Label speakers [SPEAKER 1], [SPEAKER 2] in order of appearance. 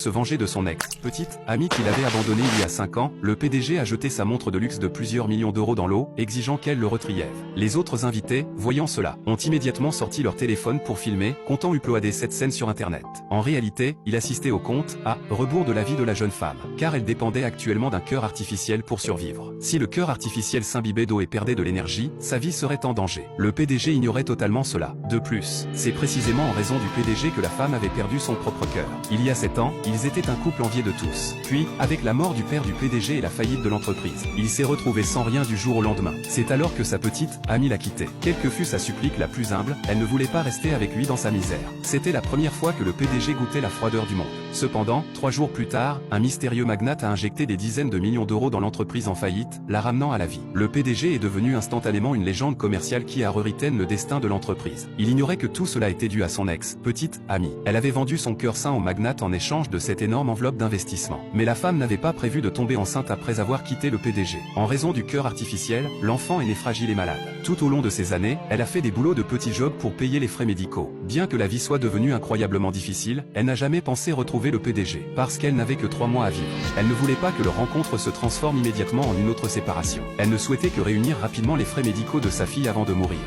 [SPEAKER 1] se venger de son ex. Petite amie qu'il avait abandonnée il y a 5 ans, le PDG a jeté sa montre de luxe de plusieurs millions d'euros dans l'eau, exigeant qu'elle le retriève. Les autres invités, voyant cela, ont immédiatement sorti leur téléphone pour filmer, comptant uploader cette scène sur internet. En réalité, il assistait au conte, à rebours de la vie de la jeune femme, car elle dépendait actuellement d'un cœur artificiel pour survivre. Si le cœur artificiel s'imbibait d'eau et perdait de l'énergie, sa vie serait en danger. Le PDG ignorait totalement cela. De plus, c'est précisément en raison du PDG que la femme avait perdu son propre cœur. Il y a 7 ans, ils étaient un couple envié de tous. Puis, avec la mort du père du PDG et la faillite de l'entreprise, il s'est retrouvé sans rien du jour au lendemain. C'est alors que sa petite amie l'a quitté. Quelle que fût sa supplique la plus humble, elle ne voulait pas rester avec lui dans sa misère. C'était la première fois que le PDG goûtait la froideur du monde. Cependant, 3 jours plus tard, un mystérieux magnate a injecté des dizaines de millions d'euros dans l'entreprise en faillite, la ramenant à la vie. Le PDG est devenu instantanément une légende commerciale qui a reritaine le destin de l'entreprise. Il ignorait que tout cela était dû à son petite amie. Elle avait vendu son cœur sain au magnate en échange de cette énorme enveloppe d'investissement. Mais la femme n'avait pas prévu de tomber enceinte après avoir quitté le PDG. En raison du cœur artificiel, l'enfant est né fragile et malade. Tout au long de ces années, elle a fait des boulots de petits jobs pour payer les frais médicaux. Bien que la vie soit devenue incroyablement difficile, elle n'a jamais pensé retrouver le PDG, parce qu'elle n'avait que 3 mois à vivre. Elle ne voulait pas que leur rencontre se transforme immédiatement en une autre séparation. Elle ne souhaitait que réunir rapidement les frais médicaux de sa fille avant de mourir.